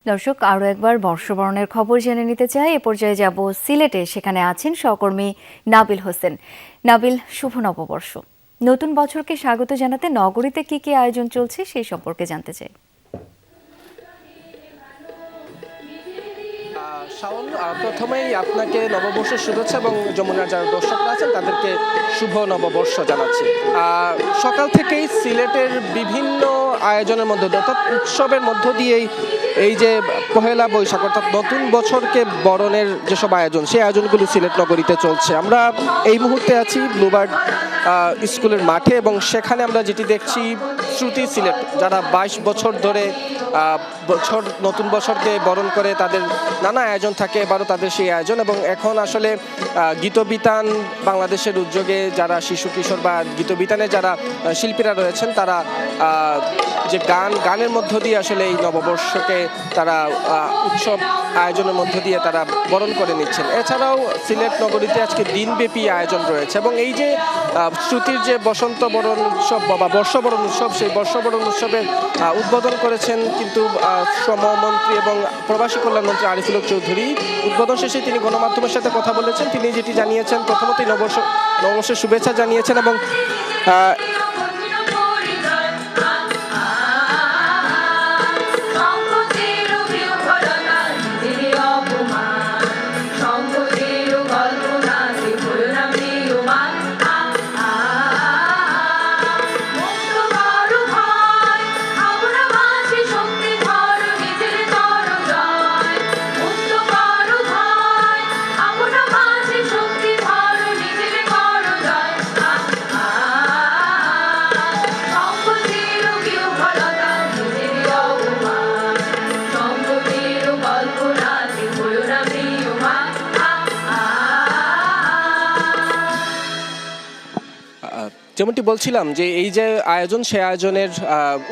দর্শক আরও একবার বর্ষবরণের খবর জেনে নিতে চাই। এ পর্যায়ে যাব সিলেটে, সেখানে আছেন সহকর্মী নাবিল হোসেন। নাবিল, শুভ নববর্ষ। নতুন বছরকে স্বাগত জানাতে নগরীতে কি কি আয়োজন চলছে সেই সম্পর্কে জানতে চাই। শাওন, প্রথমেই আপনাকে নববর্ষের শুভেচ্ছা এবং যমুনার যারা দর্শকরা আছেন তাদেরকে শুভ নববর্ষ জানাচ্ছি। সকাল থেকেই সিলেটের বিভিন্ন আয়োজনের মধ্যে অর্থাৎ উৎসবের মধ্য দিয়েই এই যে পহেলা বৈশাখ অর্থাৎ নতুন বছরকে বরণের যেসব আয়োজন, সেই আয়োজনগুলো সিলেট নগরীতে চলছে। আমরা এই মুহূর্তে আছি ব্লুবার্ড স্কুলের মাঠে এবং সেখানে আমরা যেটি দেখছি, শ্রুতি সিলেট যারা 22 বছর ধরে নতুন বছরকে বরণ করে তাদের নানা আয়োজন থাকে, এবারও তাদের সেই আয়োজন। এবং এখন আসলে গীতবিতান বাংলাদেশের উদ্যোগে যারা শিশু কিশোর বা গীতবিতানে যারা শিল্পীরা রয়েছেন তারা যে গানের মধ্য দিয়ে আসলে এই নববর্ষকে তারা উৎসব আয়োজনের মধ্য দিয়ে তারা বরণ করে নিচ্ছেন। এছাড়াও সিলেট নগরীতে আজকে দিনব্যাপী আয়োজন রয়েছে এবং এই যে শ্রুতির যে বসন্ত বরণ উৎসব বা বর্ষবরণ উৎসব, সেই বর্ষবরণ উৎসবের উদ্বোধন করেছেন কিন্তু শ্রমমন্ত্রী এবং প্রবাসী কল্যাণ মন্ত্রী আরিফুল হক চৌধুরী। উদ্বোধন শেষে তিনি গণমাধ্যমের সাথে কথা বলেছেন। তিনি যেটি জানিয়েছেন, প্রথমতই নববর্ষের শুভেচ্ছা জানিয়েছেন এবং যেমনটি বলছিলাম যে এই যে আয়োজন, সে আয়োজনের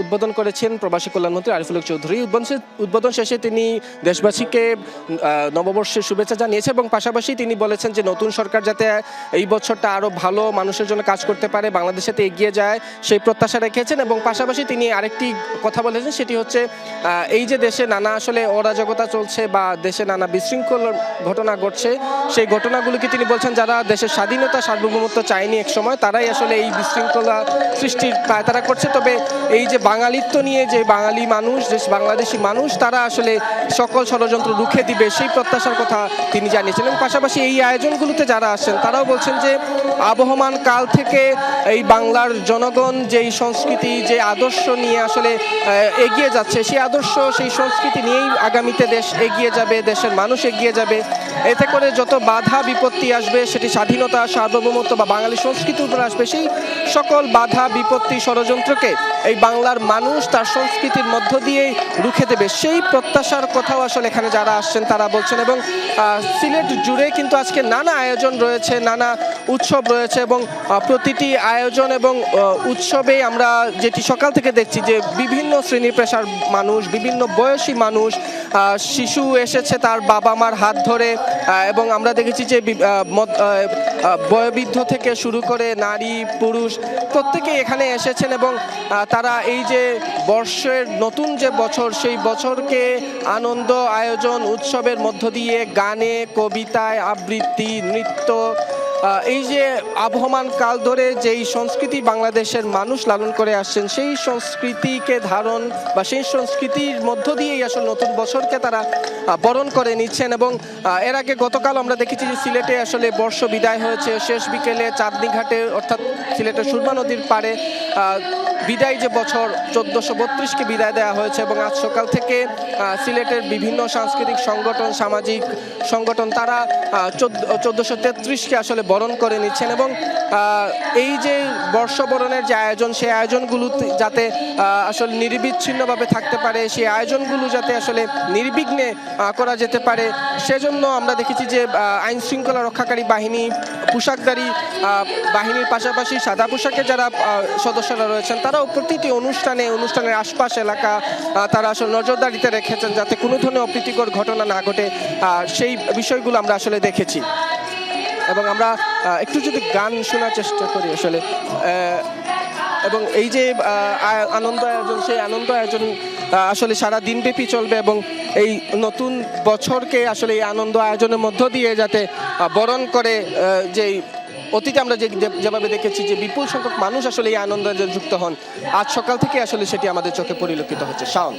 উদ্বোধন করেছেন প্রবাসী কল্যাণমন্ত্রী আরিফুল হক চৌধুরী। উদ্বোধন শেষে তিনি দেশবাসীকে নববর্ষের শুভেচ্ছা জানিয়েছেন এবং পাশাপাশি তিনি বলেছেন যে নতুন সরকার যাতে এই বছরটা আরও ভালো মানুষের জন্য কাজ করতে পারে, বাংলাদেশ যাতে এগিয়ে যায় সেই প্রত্যাশা রেখেছেন। এবং পাশাপাশি তিনি আরেকটি কথা বলেছেন, সেটি হচ্ছে এই যে দেশে নানা আসলে অরাজকতা চলছে বা দেশে নানা বিশৃঙ্খল ঘটনা ঘটছে, সেই ঘটনাগুলোকে তিনি বলছেন যারা দেশের স্বাধীনতা সার্বভৌমত্ব চায়নি এক সময়, তারাই আসলে এই বিশৃঙ্খলা সৃষ্টির তারা করছে। তবে এই যে বাঙালিত্ব নিয়ে যে বাঙালি মানুষ, যে বাংলাদেশি মানুষ, তারা আসলে সকল ষড়যন্ত্র রুখে দিবে সেই প্রত্যাশার কথা তিনি জানিয়েছেন। এবং পাশাপাশি এই আয়োজনগুলোতে যারা আসছেন তারাও বলছেন যে আবহমান কাল থেকে এই বাংলার জনগণ যেই সংস্কৃতি, যে আদর্শ নিয়ে আসলে এগিয়ে যাচ্ছে, সেই আদর্শ সেই সংস্কৃতি নিয়েই আগামীতে দেশ এগিয়ে যাবে, দেশের মানুষ এগিয়ে যাবে। এতে করে যত বাধা বিপত্তি আসবে, সেটি স্বাধীনতা সার্বভৌমত্ব বা বাঙালি সংস্কৃতির উপর আসবে, সেই সকল বাধা বিপত্তি ষড়যন্ত্রকে এই বাংলার মানুষ তার সংস্কৃতির মধ্য দিয়েই রুখে দেবে, সেই প্রত্যাশার কথাও আসলে এখানে যারা আসছেন তারা বলছেন। এবং সিলেট জুড়ে কিন্তু আজকে নানা আয়োজন রয়েছে, নানা উৎসব রয়েছে এবং প্রতিটি আয়োজন এবং উৎসবে আমরা যেটি সকাল থেকে দেখছি যে বিভিন্ন শ্রেণী পেশার মানুষ, বিভিন্ন বয়সী মানুষ, শিশু এসেছে তার বাবা মার হাত ধরে, এবং আমরা দেখেছি যে বয়োবৃদ্ধ থেকে শুরু করে নারী পুরুষ প্রত্যেকেই এখানে এসেছেন এবং তারা এই যে বর্ষের নতুন যে বছর, সেই বছরকে আনন্দ আয়োজন উৎসবের মধ্য দিয়ে গানে, কবিতায়, আবৃত্তি, নৃত্য, এই যে আবহমান কাল ধরে যেই সংস্কৃতি বাংলাদেশের মানুষ লালন করে আসছেন, সেই সংস্কৃতিকে ধারণ বা সেই সংস্কৃতির মধ্য দিয়েই আসলে নতুন বছরকে তারা বরণ করে নিচ্ছেন। এবং এর আগে গতকাল আমরা দেখেছি যে সিলেটে আসলে বর্ষ বিদায় হয়েছে, শেষ বিকেলে চাঁদনী ঘাটে অর্থাৎ সিলেটের সুরমা নদীর পাড়ে বিদায় যে বছর 1432কে বিদায় দেওয়া হয়েছে। এবং আজ সকাল থেকে সিলেটের বিভিন্ন সাংস্কৃতিক সংগঠন, সামাজিক সংগঠন তারা 1433কে আসলে বরণ করে নিচ্ছেন। এবং এই যে বর্ষবরণের যে আয়োজন, সেই আয়োজনগুলো যাতে আসলে নির্বিচ্ছিন্নভাবে থাকতে পারে, সেই আয়োজনগুলো যাতে আসলে নির্বিঘ্নে করা যেতে পারে, সেজন্য আমরা দেখেছি যে আইন শৃঙ্খলা রক্ষাকারী বাহিনী, পোশাকধারী বাহিনীর পাশাপাশি সাদা পোশাকে যারা সদস্যরা রয়েছেন তারাও প্রতিটি অনুষ্ঠানের আশপাশ এলাকা তারা আসলে নজরদারিতে রেখেছেন যাতে কোনো ধরনের অপ্রীতিকর ঘটনা না ঘটে, সেই বিষয়গুলো আমরা আসলে দেখেছি। এবং আমরা একটু যদি গান শোনার চেষ্টা করি আসলে এবং এই যে আনন্দ আয়োজন, সেই আনন্দ আয়োজন আসলে সারা দিনব্যাপী চলবে এবং এই নতুন বছরকে আসলে এই আনন্দ আয়োজনের মধ্য দিয়ে যাতে বরণ করে যে অতীতে আমরা যেভাবে দেখেছি যে বিপুল সংখ্যক মানুষ আসলে এই আনন্দে যুক্ত হন, আজ সকাল থেকে আসলে সেটি আমাদের চোখে পরিলক্ষিত হচ্ছে। শাওন।